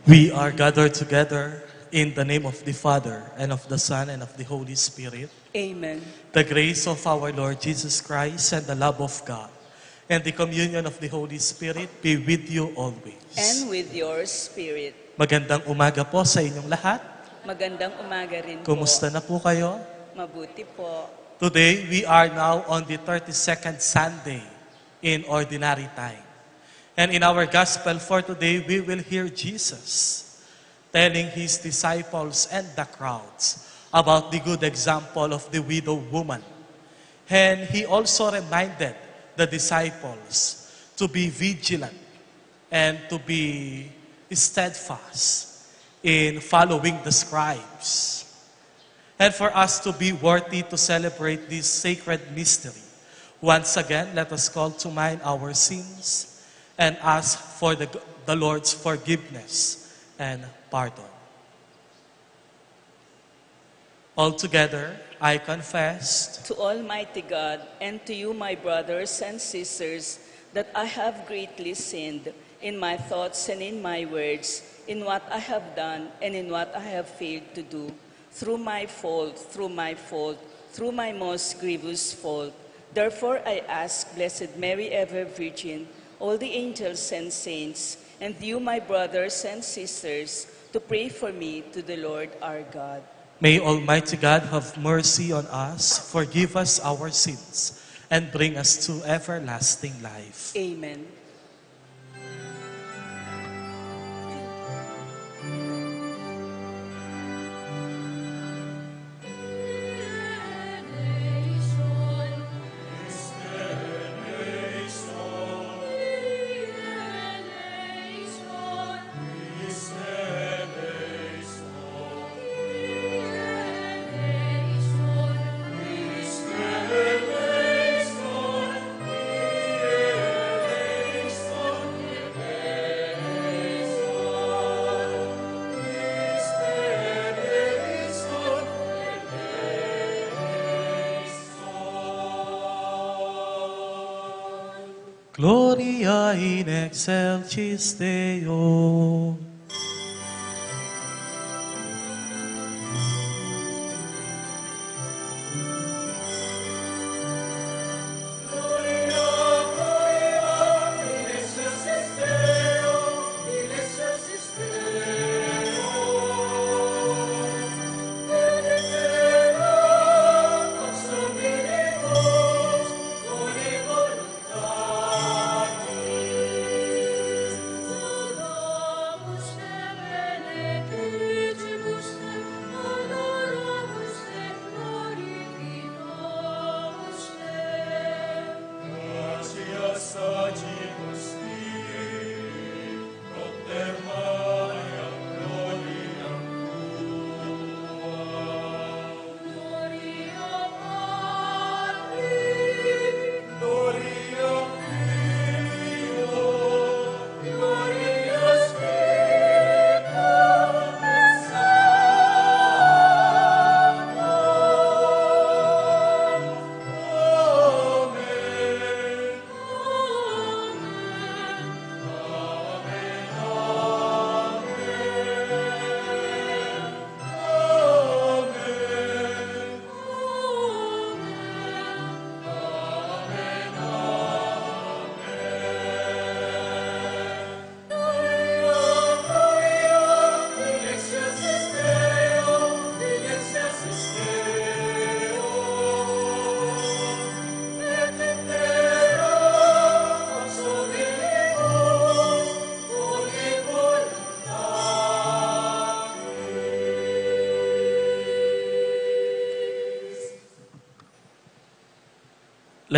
We are gathered together in the name of the Father, and of the Son, and of the Holy Spirit. Amen. The grace of our Lord Jesus Christ and the love of God and the communion of the Holy Spirit be with you always. And with your spirit. Magandang umaga po sa inyong lahat. Magandang umaga rin po. Kumusta na po kayo? Mabuti po. Today, we are now on the 32nd Sunday in Ordinary Time. And in our Gospel for today, we will hear Jesus telling His disciples and the crowds about the good example of the widow woman. And He also reminded the disciples to be vigilant and to be steadfast in following the scribes. And for us to be worthy to celebrate this sacred mystery, once again, let us call to mind our sins and ask for the Lord's forgiveness and pardon. Altogether, I confess To Almighty God and to you, my brothers and sisters, that I have greatly sinned in my thoughts and in my words, in what I have done and in what I have failed to do, through my fault, through my most grievous fault. Therefore I ask Blessed Mary, ever Virgin, all the angels and saints, and you, my brothers and sisters, to pray for me to the Lord our God. May Almighty God have mercy on us, forgive us our sins, and bring us to everlasting life. Amen. Gloria in excelsis Deo.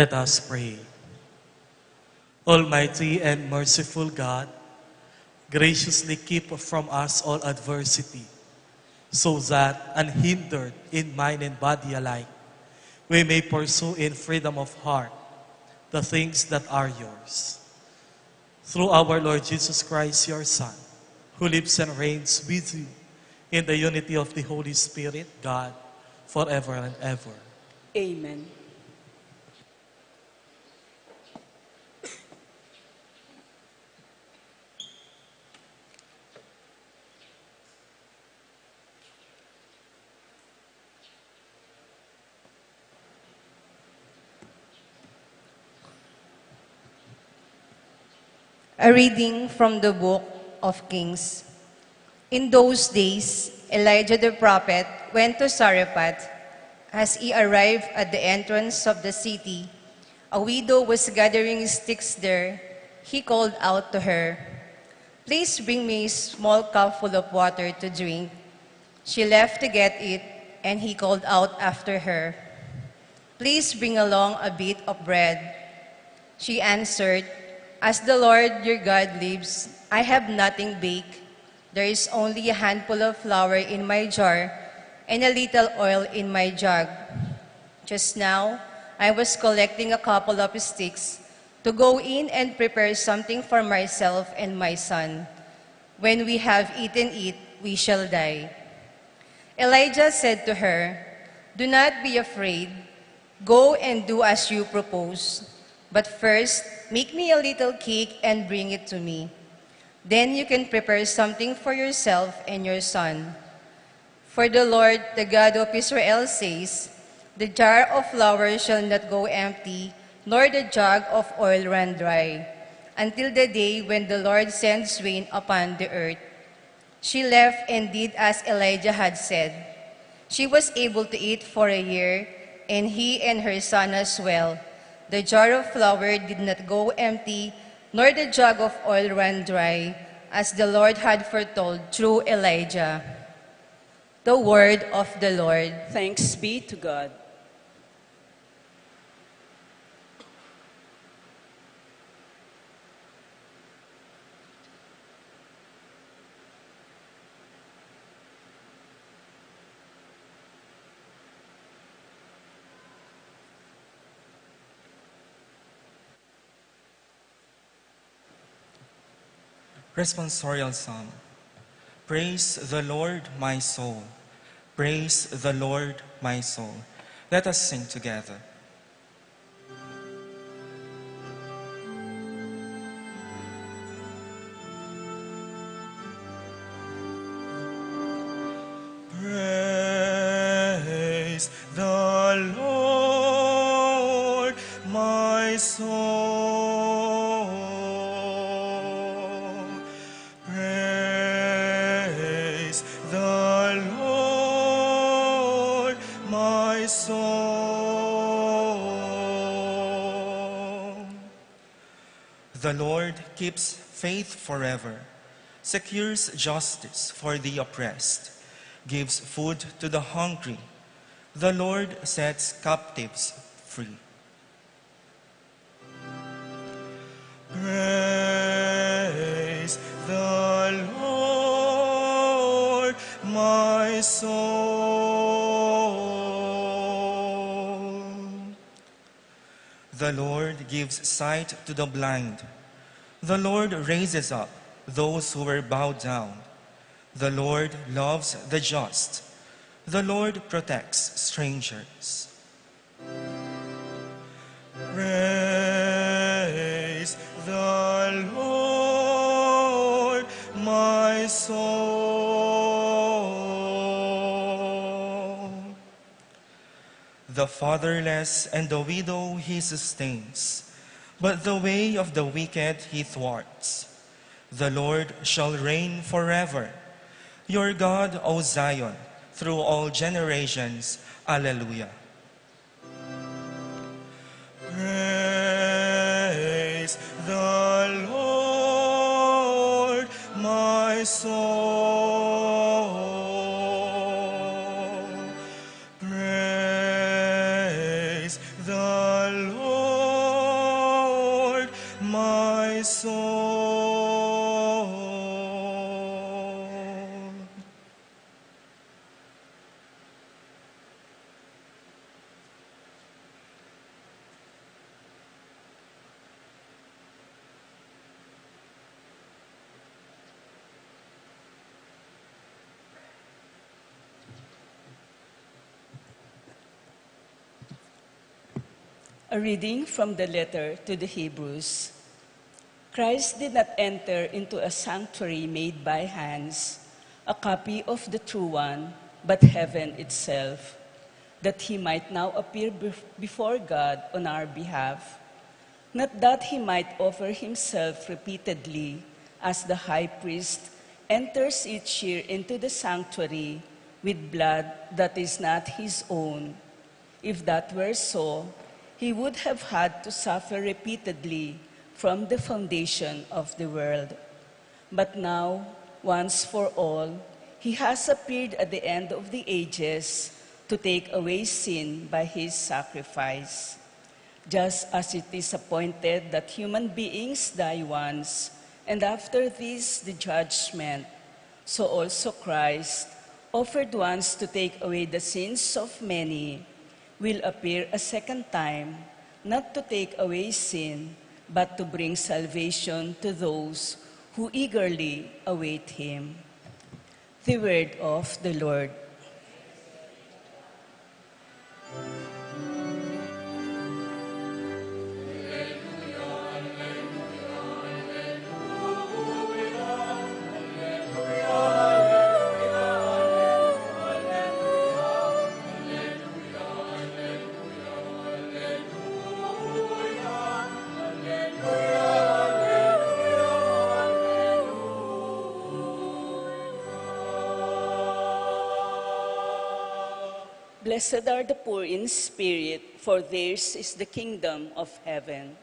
Let us pray. Almighty and merciful God, graciously keep from us all adversity, so that, unhindered in mind and body alike, we may pursue in freedom of heart the things that are yours. Through our Lord Jesus Christ, your Son, who lives and reigns with you in the unity of the Holy Spirit, God, forever and ever. Amen. A reading from the book of Kings. In those days, Elijah the prophet went to Zarephath. As he arrived at the entrance of the city, a widow was gathering sticks there. He called out to her, "Please bring me a small cup full of water to drink." She left to get it, and he called out after her, "Please bring along a bit of bread." She answered, "As the Lord your God lives, I have nothing baked. There is only a handful of flour in my jar and a little oil in my jug. Just now, I was collecting a couple of sticks to go in and prepare something for myself and my son. When we have eaten it, we shall die." Elijah said to her, "Do not be afraid. Go and do as you propose. But first, make me a little cake and bring it to me. Then you can prepare something for yourself and your son. For the Lord, the God of Israel, says, 'The jar of flour shall not go empty, nor the jug of oil run dry, until the day when the Lord sends rain upon the earth.'" She left and did as Elijah had said. She was able to eat for a year, and he and her son as well. The jar of flour did not go empty, nor the jug of oil run dry, as the Lord had foretold through Elijah. The word of the Lord. Thanks be to God. Responsorial Psalm. Praise the Lord, my soul. Praise the Lord, my soul. Let us sing together. Praise the Lord, my soul. Praise the Lord, my soul. The Lord keeps faith forever, secures justice for the oppressed, gives food to the hungry. The Lord sets captives free. Praise the Lord, my soul. The Lord gives sight to the blind. The Lord raises up those who were bowed down. The Lord loves the just. The Lord protects strangers. Praise the Lord, my soul. The fatherless and the widow he sustains, but the way of the wicked he thwarts. The Lord shall reign forever. Your God, O Zion, through all generations. Alleluia. Praise the Lord, my soul. Praise the Lord, my soul. A reading from the letter to the Hebrews. Christ did not enter into a sanctuary made by hands, a copy of the true one, but heaven itself, that he might now appear before God on our behalf. not that he might offer himself repeatedly as the high priest enters each year into the sanctuary with blood that is not his own. If that were so, he would have had to suffer repeatedly from the foundation of the world. But now, once for all, he has appeared at the end of the ages to take away sin by his sacrifice. Just as it is appointed that human beings die once, and after this the judgment, so also Christ, offered once to take away the sins of many, will appear a second time, not to take away sin, but to bring salvation to those who eagerly await him. The word of the Lord. Blessed are the poor in spirit, for theirs is the kingdom of heaven.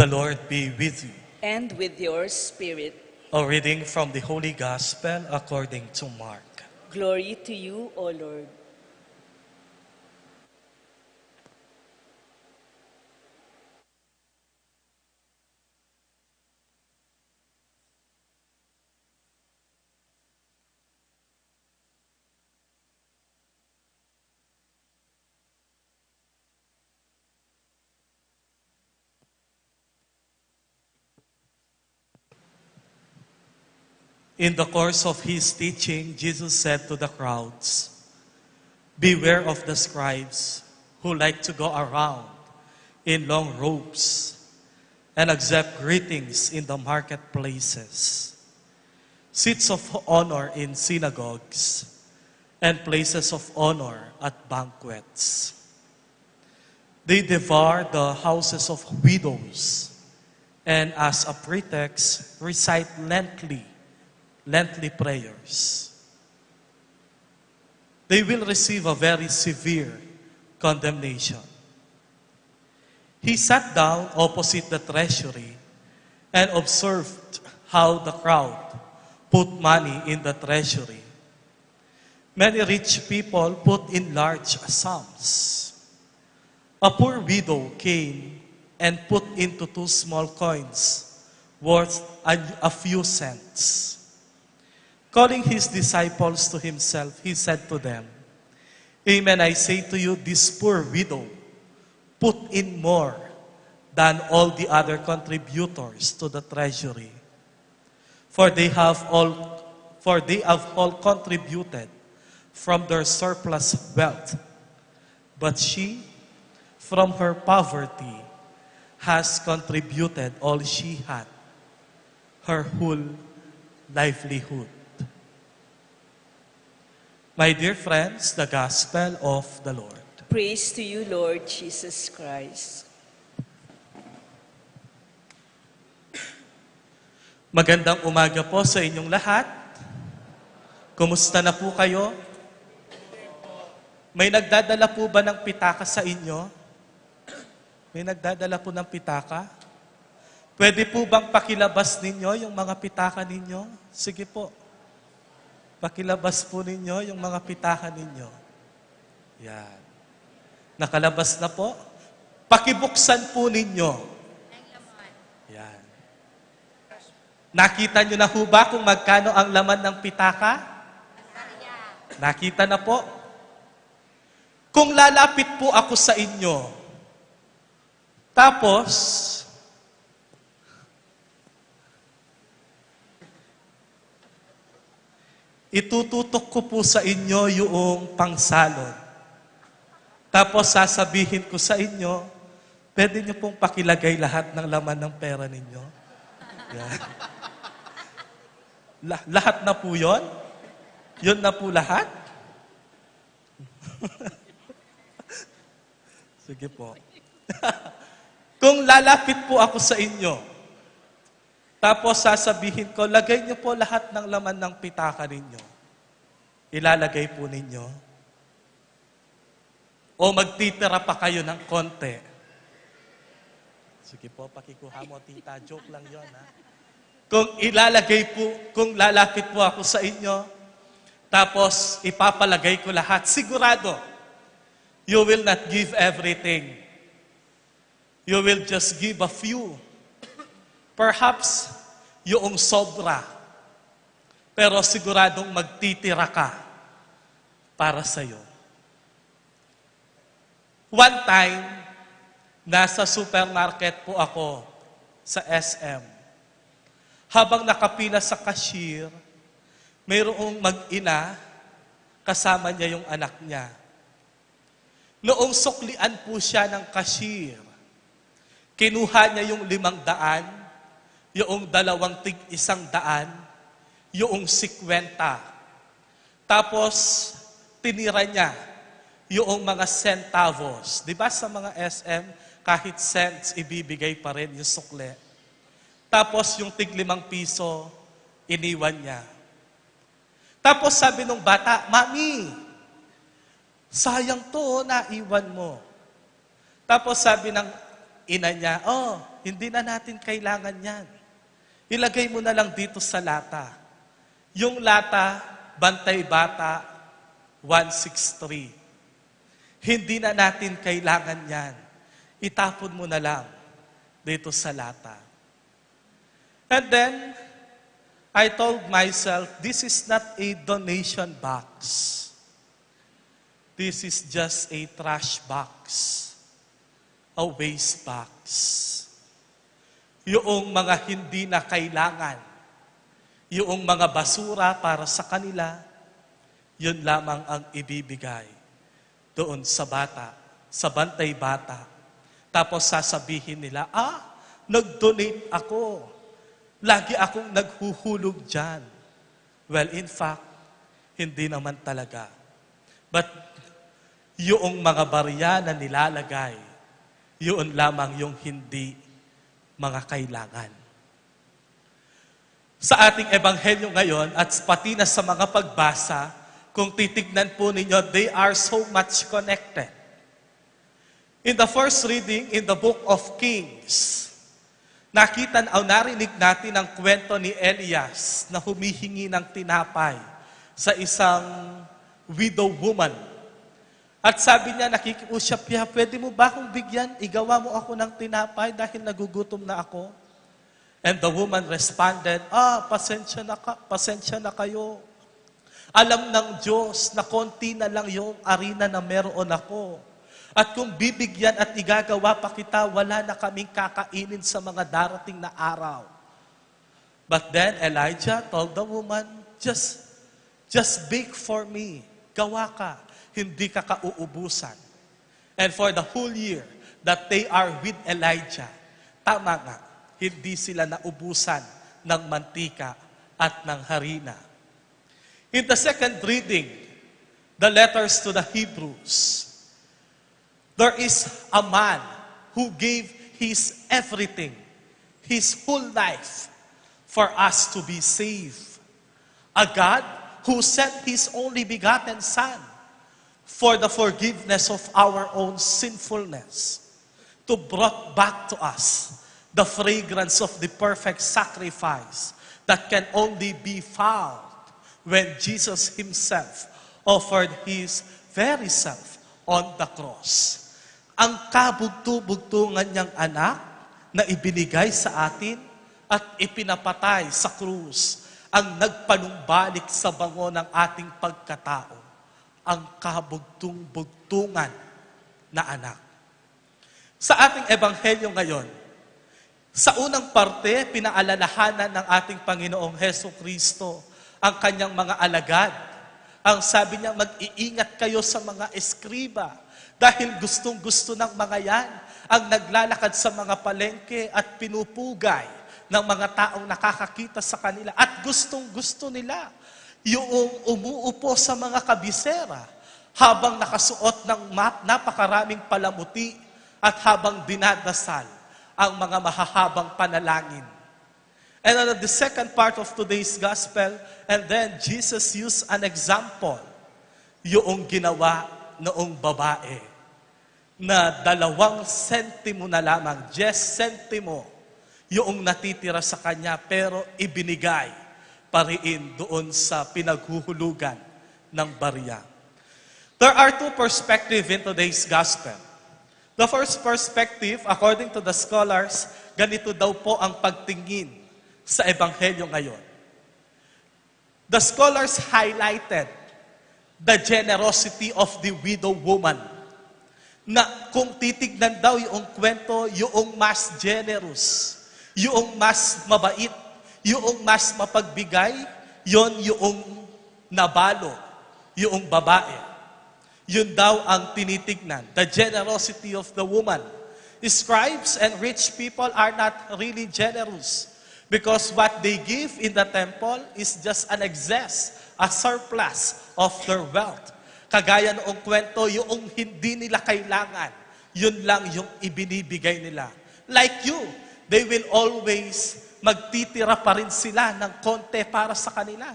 The Lord be with you. And with your spirit. A reading from the Holy Gospel according to Mark. Glory to you, O Lord. In the course of his teaching, Jesus said to the crowds, "Beware of the scribes who like to go around in long robes and accept greetings in the marketplaces, seats of honor in synagogues, and places of honor at banquets. They devour the houses of widows and as a pretext recite lengthy prayers. They will receive a very severe condemnation." He sat down opposite the treasury and observed how the crowd put money in the treasury. Many rich people put in large sums. A poor widow came and put into 2 small coins worth a few cents. Calling his disciples to himself, he said to them, "Amen, I say to you, this poor widow put in more than all the other contributors to the treasury. For they have all contributed from their surplus wealth. But she, from her poverty, has contributed all she had, her whole livelihood." My dear friends, the Gospel of the Lord. Praise to you, Lord Jesus Christ. Magandang umaga po sa inyong lahat. Kumusta na po kayo? May nagdadala po ba ng pitaka sa inyo? May nagdadala po ng pitaka? Pwede po bang pakilabas ninyo yung mga pitaka ninyo? Sige po. Pakilabas po ninyo yung mga pitaka ninyo. Yan. Nakalabas na po. Pakibuksan po ninyo. Yan. Nakita nyo na ho ba kung magkano ang laman ng pitaka? Nakita na po. Kung lalapit po ako sa inyo, tapos itututok ko po sa inyo yung pangsalod. Tapos sasabihin ko sa inyo, pwede niyo pong pakilagay lahat ng laman ng pera ninyo. Yan. Lahat na po yun? Yun na po lahat? Sige po. Kung lalapit po ako sa inyo, tapos sasabihin ko, lagay niyo po lahat ng laman ng pitaka ninyo. Ilalagay po ninyo. O magtitira pa kayo ng konti. Sige po, pakikuha mo, tita. Joke lang yon, ha? Kung lalapit po ako sa inyo, tapos ipapalagay ko lahat, sigurado, you will not give everything. You will just give a few. Perhaps, yung sobra. Pero siguradong magtitira ka para sa'yo. One time, nasa supermarket po ako sa SM. Habang nakapila sa cashier, mayroong mag-ina, kasama niya yung anak niya. Noong suklian po siya ng cashier, kinuha niya yung 500, yung 2 tig-100, yung 50. Tapos, tinira niya yung mga centavos. Di ba sa mga SM, kahit cents, ibibigay pa rin yung sukle. Tapos yung tig-5 piso, iniwan niya. Tapos sabi nung bata, Mami, sayang to, naiwan mo. Tapos sabi ng ina niya, hindi na natin kailangan yan. Ilagay mo na lang dito sa lata. Yung lata, Bantay Bata, 163. Hindi na natin kailangan yan. Itapon mo na lang dito sa lata. And then, I told myself, this is not a donation box. This is just a trash box. A waste box. Yung mga hindi na kailangan, yung mga basura para sa kanila, yun lamang ang ibibigay doon sa bata, sa Bantay Bata. Tapos sasabihin nila, nag-donate ako. Lagi akong naghuhulog dyan. Well, in fact, hindi naman talaga. But yung mga barya na nilalagay, yun lamang yung hindi mga kailangan. Sa ating ebanghelyo ngayon at pati na sa mga pagbasa, kung titignan po ninyo, they are so much connected. In the first reading, in the book of Kings, narinig natin ang kwento ni Elias na humihingi ng tinapay sa isang widow woman. At sabi niya, nakikiusap niya, pwede mo ba akong bigyan? Igawa mo ako ng tinapay dahil nagugutom na ako. And the woman responded, pasensya na kayo. Alam ng Diyos na konti na lang yung arena na meron ako. At kung bibigyan at igagawa pa kita, wala na kaming kakainin sa mga darating na araw. But then Elijah told the woman, just bake for me. Gawa ka. Hindi ka kauubusan. And for the whole year that they are with Elijah, tama nga, hindi sila naubusan ng mantika at ng harina. In the second reading, the letters to the Hebrews, there is a man who gave his everything, his whole life, for us to be saved. A God who sent his only begotten Son for the forgiveness of our own sinfulness, to brought back to us the fragrance of the perfect sacrifice that can only be found when Jesus himself offered his very self on the cross. Ang kabugto-bugtungan niyang anak na ibinigay sa atin at ipinapatay sa krus ang nagpanumbalik sa bango ng ating pagkatao. Ang kabugtong-bugtungan na anak. Sa ating ebanghelyo ngayon, sa unang parte, pinaalalahanan ng ating Panginoong Heso Kristo ang kanyang mga alagad. Ang sabi niya, mag-iingat kayo sa mga eskriba dahil gustong-gusto ng mga yan ang naglalakad sa mga palengke at pinupugay ng mga taong nakakakita sa kanila at gustong-gusto nila yung umuupo sa mga kabisera habang nakasuot ng napakaraming palamuti at habang dinadasal ang mga mahahabang panalangin. And on the second part of today's gospel, and then Jesus used an example, yung ginawa noong babae, na 2 sentimo na lamang, 10 sentimo, yung natitira sa kanya, pero ibinigay pa rin doon sa pinaghuhulugan ng barya. There are 2 perspectives in today's gospel. The first perspective, according to the scholars, ganito daw po ang pagtingin sa Ebanghelyo ngayon. The scholars highlighted the generosity of the widow woman. Na kung titignan daw yung kwento, yung mas generous, yung mas mabait, yung mas mapagbigay, yung nabalo, yung babae. Yun daw ang tinitignan, the generosity of the woman. Scribes and rich people are not really generous. Because what they give in the temple is just an excess, a surplus of their wealth. Kagaya noong kwento, yung hindi nila kailangan, yun lang yung ibinibigay nila. Like you, they will always magtitira pa rin sila ng konti para sa kanila.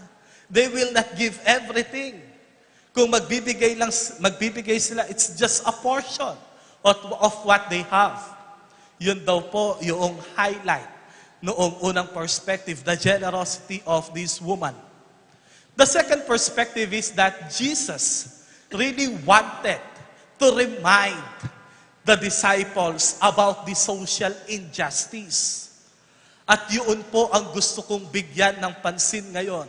They will not give everything. Kung magbibigay sila, it's just a portion of what they have. Yun daw po yung highlight noong unang perspective, the generosity of this woman. The second perspective is that Jesus really wanted to remind the disciples about the social injustice. At yun po ang gusto kong bigyan ng pansin ngayon.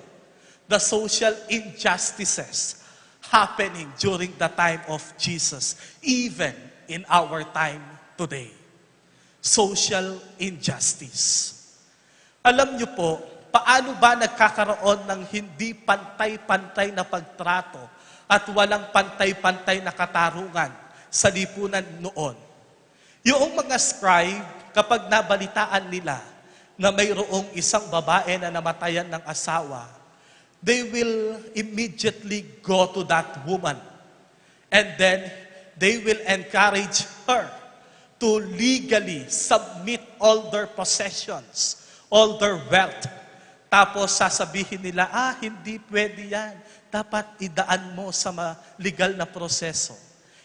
The social injustices happening during the time of Jesus, even in our time today. Social injustice. Alam niyo po, paano ba nagkakaroon ng hindi pantay-pantay na pagtrato at walang pantay-pantay na katarungan sa lipunan noon? Yung mga scribe, kapag nabalitaan nila na mayroong isang babae na namatayan ng asawa, they will immediately go to that woman. And then, they will encourage her to legally submit all their possessions, all their wealth. Tapos sasabihin nila, hindi pwede yan. Dapat idaan mo sa legal na proseso.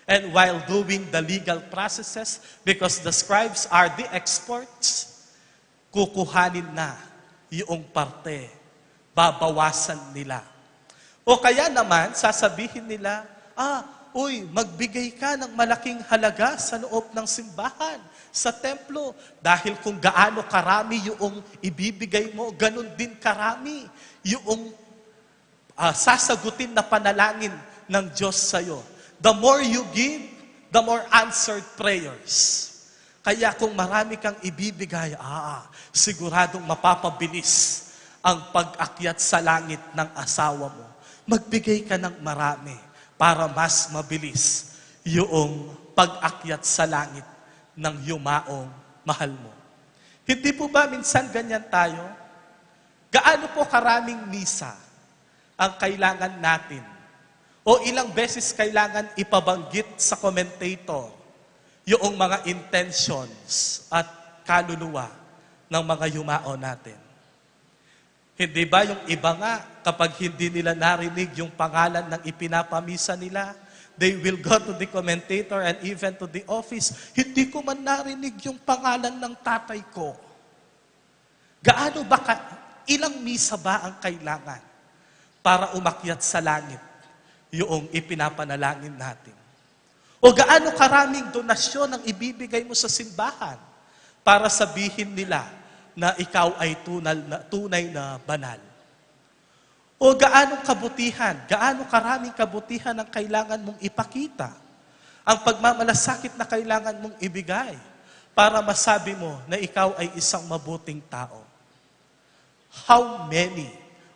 And while doing the legal processes, because the scribes are the experts, kukuhanin na yung parte. Babawasan nila. O kaya naman, sasabihin nila, magbigay ka ng malaking halaga sa loob ng simbahan, sa templo. Dahil kung gaano karami yung ibibigay mo, ganun din karami yung sasagutin na panalangin ng Diyos sa'yo. The more you give, the more answered prayers. Kaya kung marami kang ibibigay, siguradong mapapabilis ang pag-akyat sa langit ng asawa mo. Magbigay ka ng marami para mas mabilis yung pag-akyat sa langit ng yumaong mahal mo. Hindi po ba minsan ganyan tayo? Gaano po karaming misa ang kailangan natin? O ilang beses kailangan ipabanggit sa commentator yung mga intentions at kaluluwa ng mga yumao natin? Hindi ba yung iba nga, kapag hindi nila narinig yung pangalan ng ipinapamisa nila, they will go to the commentator and even to the office. Hindi ko man narinig yung pangalan ng tatay ko. Gaano ba, ilang misa ba ang kailangan para umakyat sa langit yung ipinapanalangin natin? O gaano karaming donasyon ang ibibigay mo sa simbahan para sabihin nila na ikaw ay tunay na banal? O gaano karaming kabutihan ang kailangan mong ipakita, ang pagmamalasakit na kailangan mong ibigay para masabi mo na ikaw ay isang mabuting tao? How many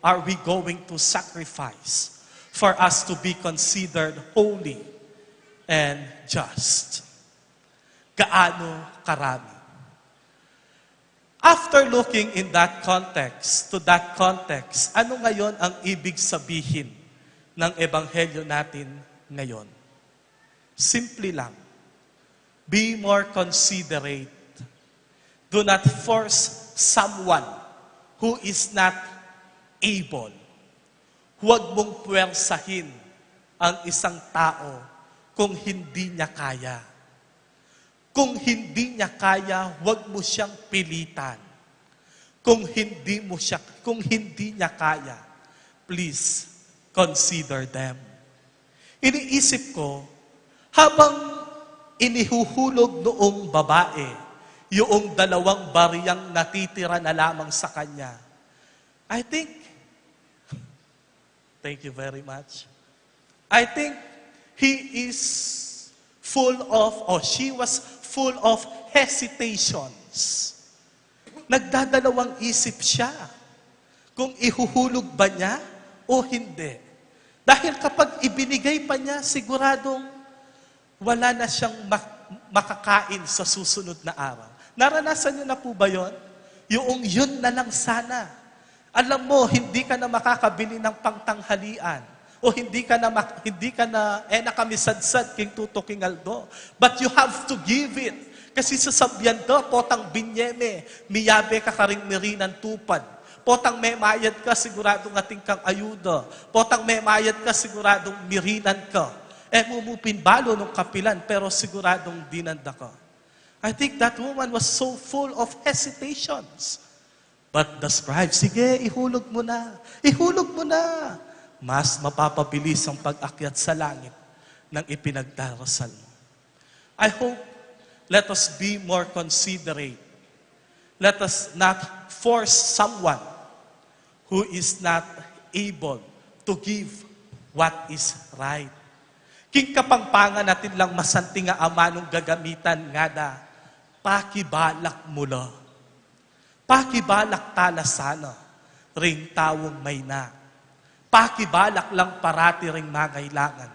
are we going to sacrifice for us to be considered holy and just? Gaano karami? After looking in that context, to that context, ano ngayon ang ibig sabihin ng ebanghelyo natin ngayon? Simple lang. Be more considerate. Do not force someone who is not able. Huwag mong puwersahin ang isang tao kung hindi niya kaya. Kung hindi niya kaya, huwag mo siyang pilitan. Kung hindi niya kaya, please consider them. Iniisip ko, habang inihuhulog noong babae, yung 2 bariyang natitira na lamang sa kanya, I think, thank you very much. I think she was full of hesitations. Nagdadalawang isip siya kung ihuhulog ba niya o hindi. Dahil kapag ibinigay pa niya, siguradong wala na siyang makakain sa susunod na araw. Naranasan niyo na po ba yun? Yun na lang sana. Alam mo, hindi ka na makakabili ng pangtanghalian. O hindi ka na nakamisadsad king tuto king aldo. But you have to give it. Kasi sasabihan do, potang binyeme, miyabe ka karing mirinan tupad. Potang may mayad ka, siguradong ating kang ayuda. Potang may mayad ka, siguradong mirinan ka. Mumupin balo ng kapilan, pero siguradong dinanda ka. I think that woman was so full of hesitations. But the scribe, sige, ihulog mo na. Ihulog mo na. Mas mapapabilis ang pag-akyat sa langit ng ipinagdarasal mo. I hope, let us be more considerate. Let us not force someone who is not able to give what is right. King kapangpangan natin lang masanti nga ama nung gagamitan nga da, pakibalak mula. Pakibalak tala sana, ring tawong may na. Pakibalak lang parati ring magailangan.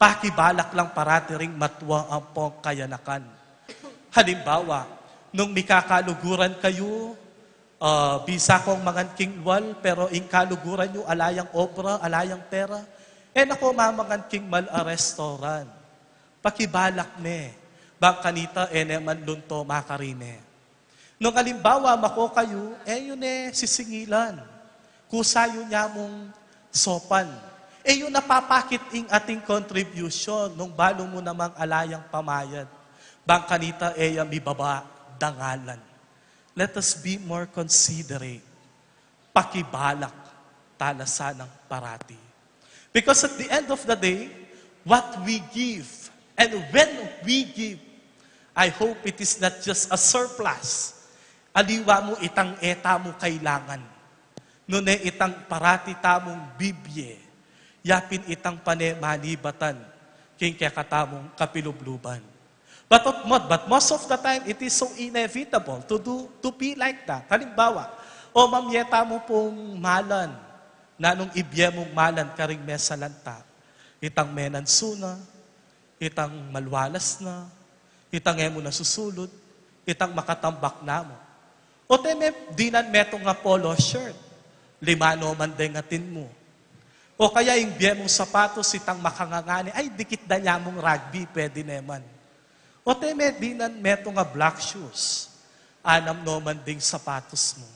Pakibalak lang parati ring matwa ang pong kayanakan. Halimbawa, nung mikakaluguran kayo, bisa kong mga kingwal, pero in kaluguran nyo, alayang obra, alayang pera, nako mamangan king mal a restaurant. Pakibalak ne. Bang kanita, man lunto makarine. Nung alimbawa, mako kayo, yun sisingilan. Kusayo niya mong sopan. Yun napapakit ing ating contribution nung balo mo namang alayang pamayad. Bang kanita, mibaba, dangalan. Let us be more considerate. Pakibalak, talasanang parati. Because at the end of the day, what we give, and when we give, I hope it is not just a surplus. Aliwa mo itang eta mo kailangan. Nune itang parati tamong bibye. Yapin itang panemanibatan. King kaya katamong kapilubluban. But most of the time, it is so inevitable to be like that. Halimbawa, mamyeta mo pong malan, na nung ibye mong malan karing mesalanta, itang menansuna, itang malwalas na, itang emo na susulod, itang makatambak na mo. O teme, dinan meto nga polo shirt, 5 man dengatin mo. O kaya yung biye mong sapatos, itang makangangani, ay dikit da niya mong rugby, pwede naman. O teme, dinan meto nga black shoes, 6 man ding sapatos mo.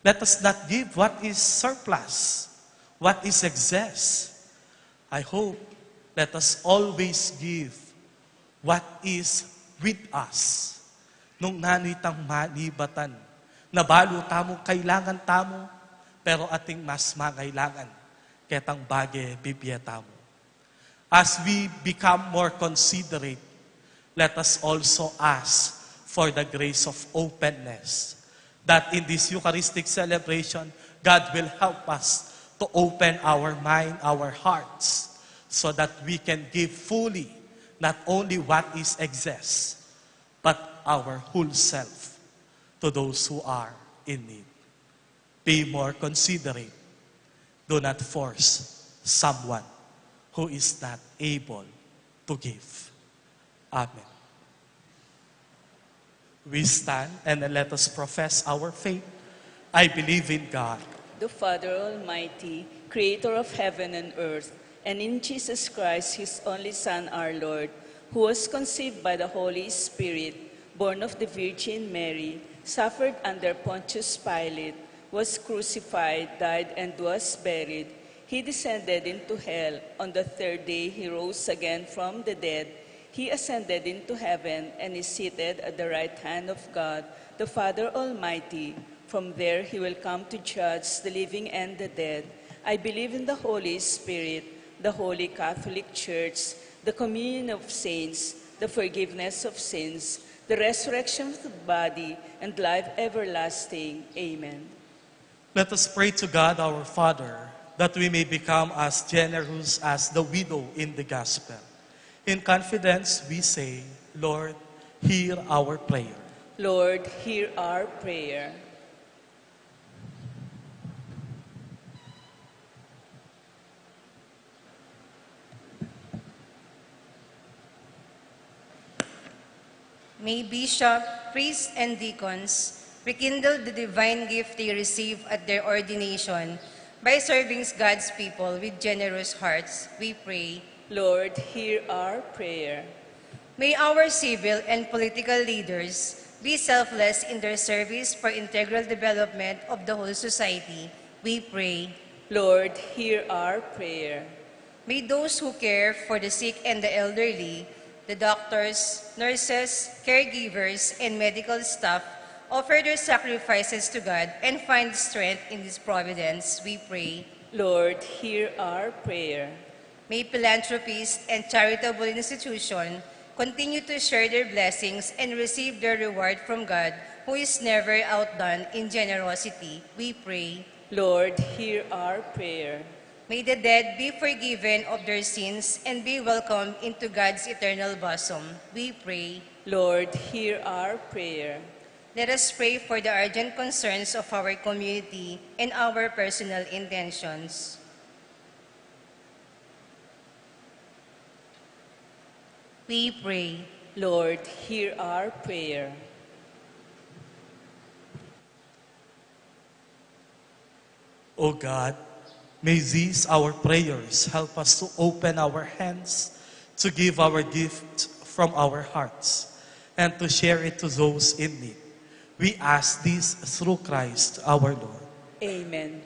Let us not give what is surplus, what is excess. I hope, let us always give what is with us. Nung nanitang manibatan, na balo tamo, kailangan tamo, pero ating mas mangailangan, ketang bagay bibiyeta mo. As we become more considerate, let us also ask for the grace of openness, that in this Eucharistic celebration, God will help us to open our mind, our hearts, so that we can give fully, not only what is excess, but our whole self to those who are in need. Be more considerate Do not force someone who is not able to give. Amen. We stand and let us profess our faith. I believe in God, the Father Almighty, creator of heaven and earth, and in Jesus Christ, his only Son, our Lord, who was conceived by the Holy Spirit, born of the Virgin Mary, suffered under Pontius Pilate, was crucified, died, and was buried. He descended into hell. On the third day, he rose again from the dead. He ascended into heaven and is seated at the right hand of God, the Father Almighty. From there, he will come to judge the living and the dead. I believe in the Holy Spirit, the Holy Catholic Church, the communion of saints, the forgiveness of sins, the resurrection of the body, and life everlasting. Amen. let us pray to God our Father that we may become as generous as the widow in the gospel. In confidence, we say, Lord, hear our prayer. Lord, hear our prayer. May bishop, priests, and deacons rekindle the divine gift they receive at their ordination by serving God's people with generous hearts, we pray. Lord, hear our prayer. May our civil and political leaders be selfless in their service for integral development of the whole society, we pray. Lord, hear our prayer. May those who care for the sick and the elderly, the doctors, nurses, caregivers, and medical staff offer their sacrifices to God and find strength in His providence, we pray. Lord, hear our prayer. May philanthropists and charitable institutions continue to share their blessings and receive their reward from God, who is never outdone in generosity, we pray. Lord, hear our prayer. May the dead be forgiven of their sins and be welcomed into God's eternal bosom, we pray. Lord, hear our prayer. Let us pray for the urgent concerns of our community and our personal intentions. We pray. Lord, hear our prayer. O God, may these our prayers help us to open our hands, to give our gift from our hearts, and to share it to those in need. We ask this through Christ our Lord. Amen.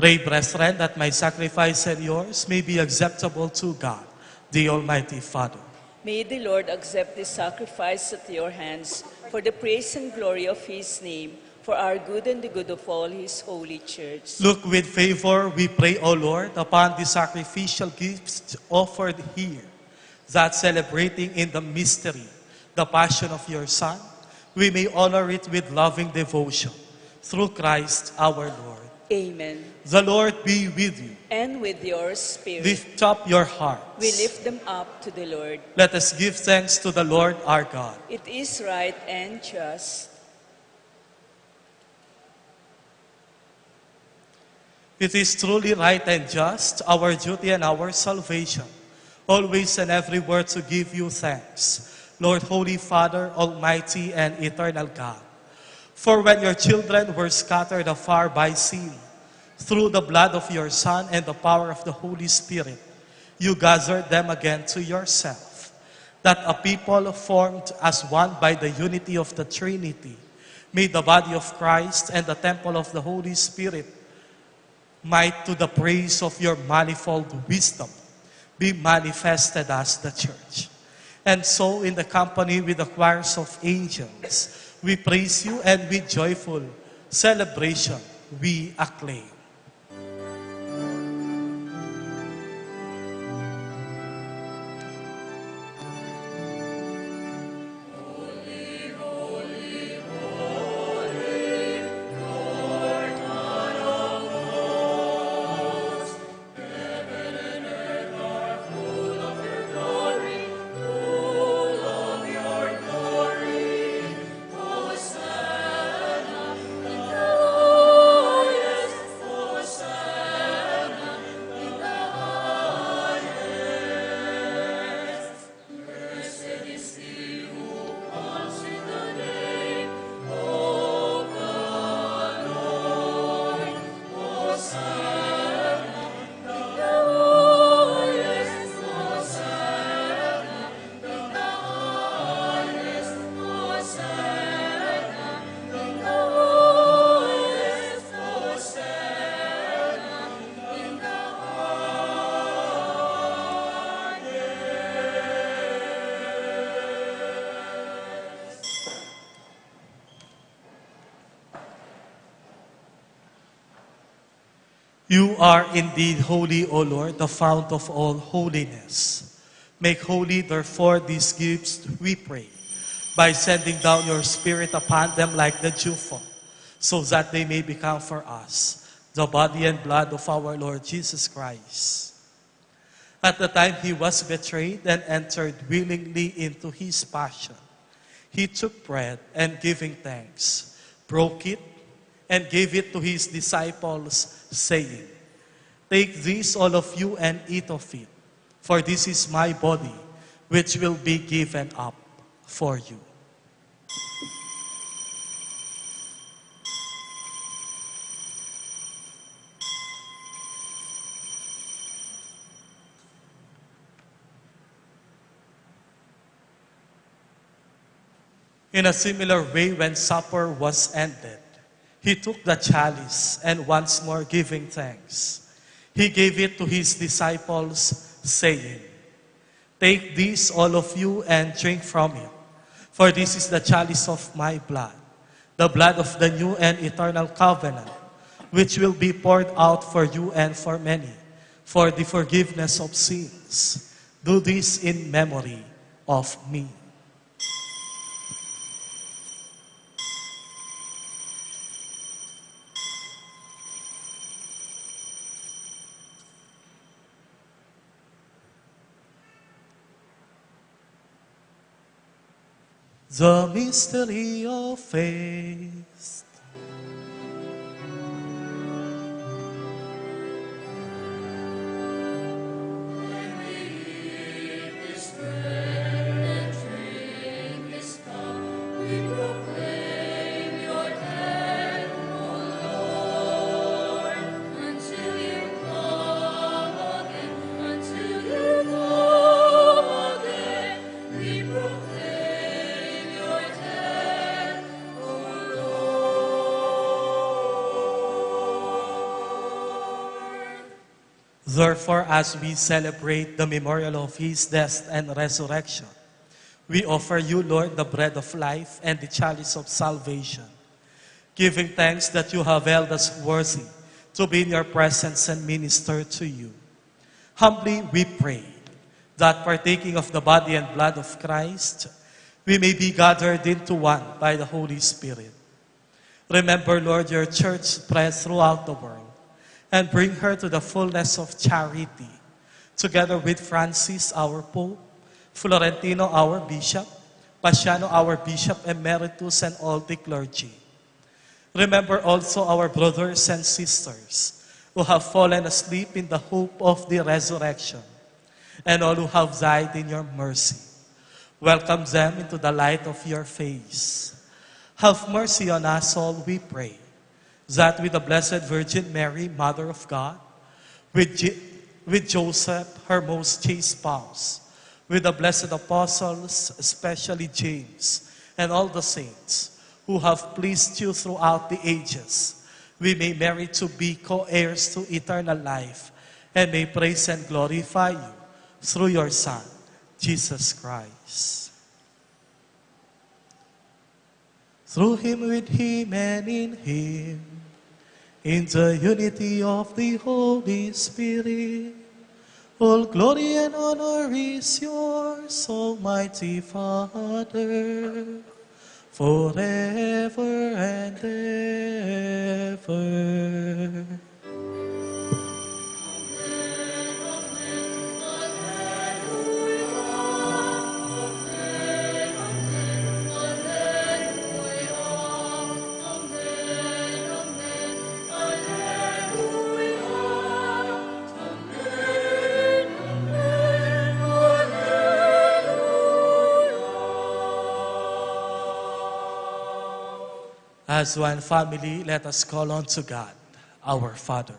Pray, brethren, that my sacrifice and yours may be acceptable to God, the Almighty Father. May the Lord accept this sacrifice at your hands for the praise and glory of his name, for our good and the good of all his holy church. Look with favor, we pray, O Lord, upon the sacrificial gifts offered here, that celebrating in the mystery the passion of your Son, we may honor it with loving devotion. Through Christ our Lord. Amen. The Lord be with you. And with your spirit, Lift up your hearts. we lift them up to the Lord. Let us give thanks to the Lord our God. It is right and just. It is truly right and just, our duty and our salvation, always and everywhere to give you thanks, Lord, Holy Father, Almighty and eternal God. For when your children were scattered afar by sin, through the blood of your Son and the power of the Holy Spirit, you gathered them again to yourself, that a people formed as one by the unity of the Trinity, made the body of Christ and the temple of the Holy Spirit, might to the praise of your manifold wisdom be manifested as the church. And so in the company with the choirs of angels, we praise you, and with joyful celebration we acclaim. You are indeed holy, O Lord, the fount of all holiness. Make holy, therefore, these gifts, we pray, by sending down your Spirit upon them like the dewfall, so that they may become for us the body and blood of our Lord Jesus Christ. At the time he was betrayed and entered willingly into his passion, he took bread and giving thanks, broke it, and gave it to his disciples, saying, "Take this, all of you, and eat of it, for this is my body, which will be given up for you." In a similar way, when supper was ended, he took the chalice and once more giving thanks, he gave it to his disciples, saying, "Take this, all of you, and drink from it, for this is the chalice of my blood, the blood of the new and eternal covenant, which will be poured out for you and for many, for the forgiveness of sins. Do this in memory of me." The mystery of faith. Therefore, as we celebrate the memorial of his death and resurrection, we offer you, Lord, the bread of life and the chalice of salvation, giving thanks that you have held us worthy to be in your presence and minister to you. Humbly we pray that partaking of the body and blood of Christ, we may be gathered into one by the Holy Spirit. Remember, Lord, your church spread throughout the world, and bring her to the fullness of charity, together with Francis, our Pope, Florentino, our Bishop, Paciano, our Bishop Emeritus, and all the clergy. Remember also our brothers and sisters who have fallen asleep in the hope of the resurrection, and all who have died in your mercy. Welcome them into the light of your face. Have mercy on us all, we pray, that with the Blessed Virgin Mary, Mother of God, with Joseph, her most chaste spouse, with the blessed apostles, especially James, and all the saints who have pleased you throughout the ages, we may merit to be co-heirs to eternal life, and may praise and glorify you through your Son, Jesus Christ. Through him, with him, and in him, in the unity of the Holy Spirit, all glory and honor is yours, Almighty Father, forever and ever. As one family, let us call on to God, our Father.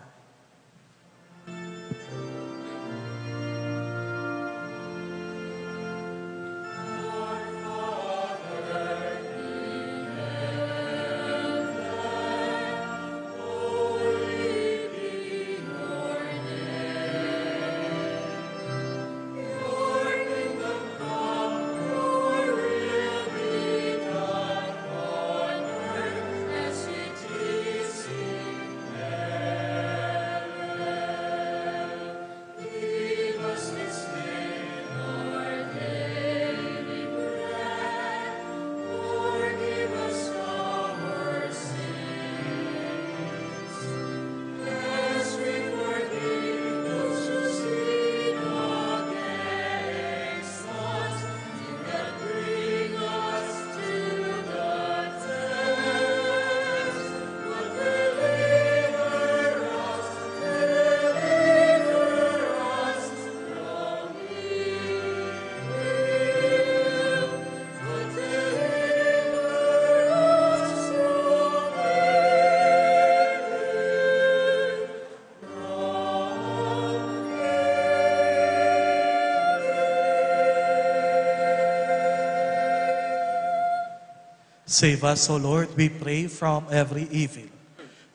Save us, O Lord, we pray, from every evil.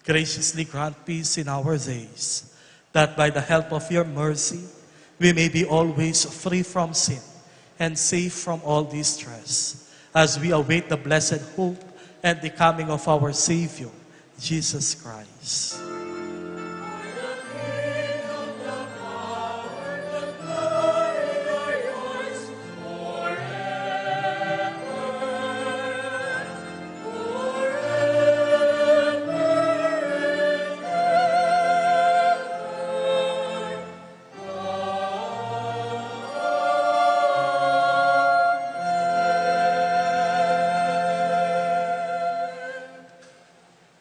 Graciously grant peace in our days, that by the help of your mercy, we may be always free from sin and safe from all distress, as we await the blessed hope and the coming of our Savior, Jesus Christ.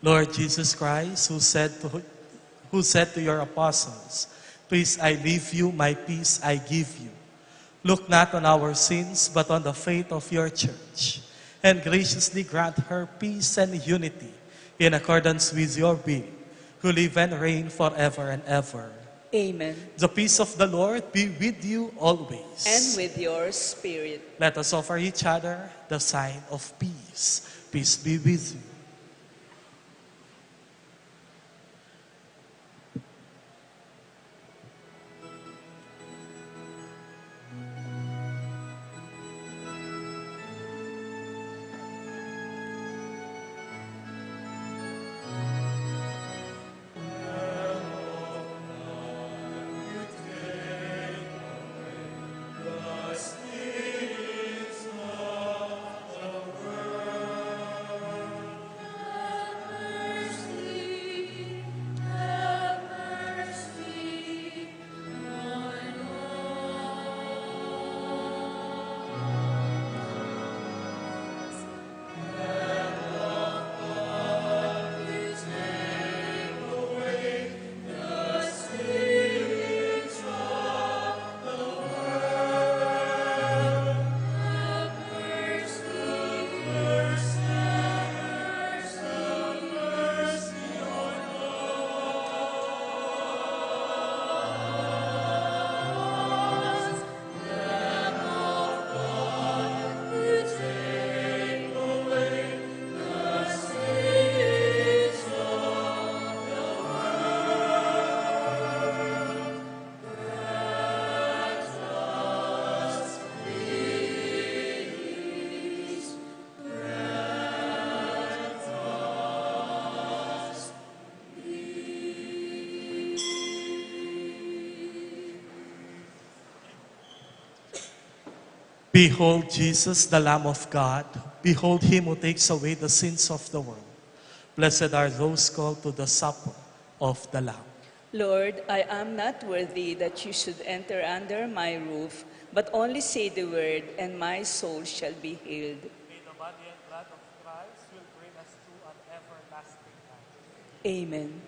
Lord Jesus Christ, who said to your apostles, "Peace I leave you, my peace I give you." Look not on our sins, but on the faith of your church, and graciously grant her peace and unity in accordance with your will, who live and reign forever and ever. Amen. The peace of the Lord be with you always. And with your spirit. Let us offer each other the sign of peace. Peace be with you. Behold Jesus, the Lamb of God. Behold him who takes away the sins of the world. Blessed are those called to the supper of the Lamb. Lord, I am not worthy that you should enter under my roof, but only say the word, and my soul shall be healed. May the body and blood of Christ will bring us to an everlasting life. Amen.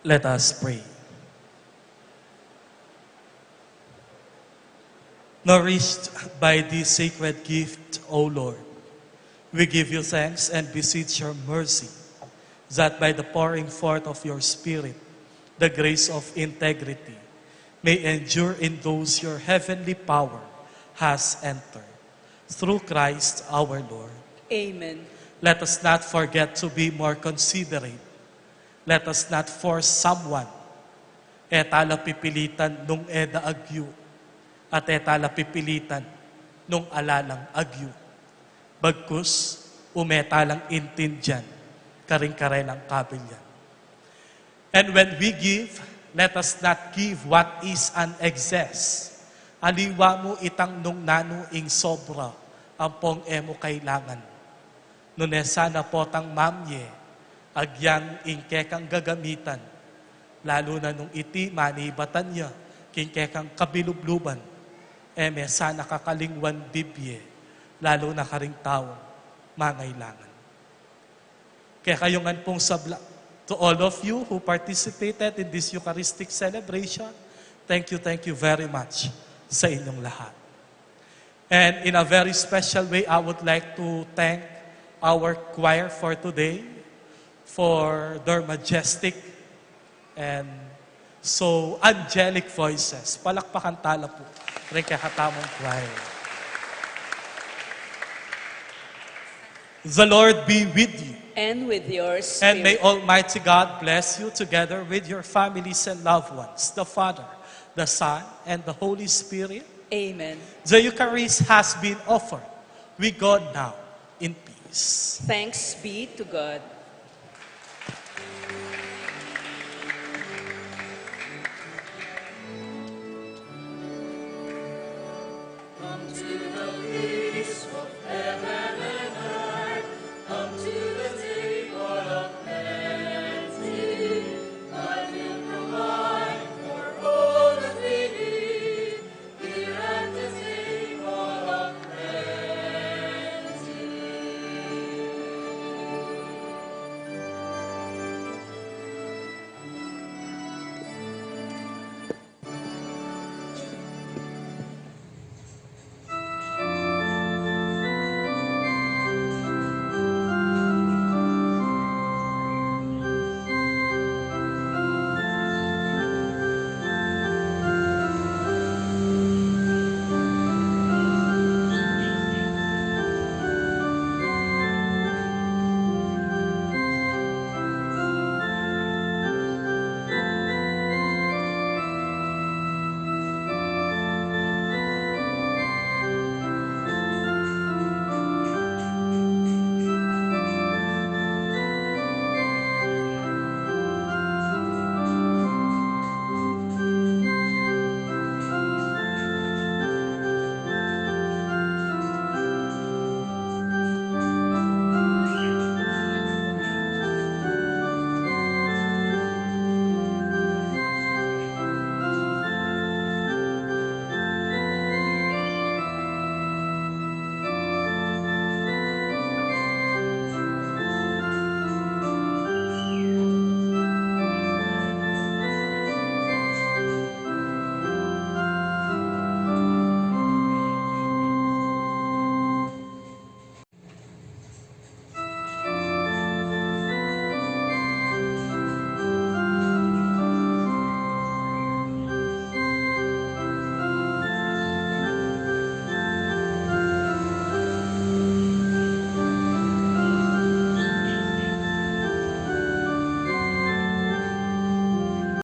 Let us pray. Nourished by this sacred gift, O Lord, we give you thanks and beseech your mercy, that by the pouring forth of your Spirit, the grace of integrity may endure in those your heavenly power has entered. Through Christ our Lord. Amen. Let us not forget to be more considerate. Let us not force someone. Etala pipilitan nung eda agyu. At etala pipilitan nung alalang agyu. Bagkus, umetalang intindyan. Karing-karelang kabilyan. And when we give, let us not give what is an excess. Aliwa mo itang nung nanu ing sobra, ang pong emo kailangan. Nune sana potang mamye, agyang ingkekang gagamitan, lalo na nung iti manibatan niya, kingkekang kabilubluban, eme sana kakalingwan bibye, lalo na karing taong mangailangan. Kaya kayongan pong sabla, to all of you who participated in this Eucharistic celebration, thank you very much sa inyong lahat. And in a very special way, I would like to thank our choir for today for their majestic and so angelic voices. Palakpakan tala po rin kakatamong choir. The Lord be with you. And with your spirit. And may Almighty God bless you together with your families and loved ones, the Father, the Son, and the Holy Spirit. Amen. The Eucharist has been offered. We go now in peace. Thanks be to God.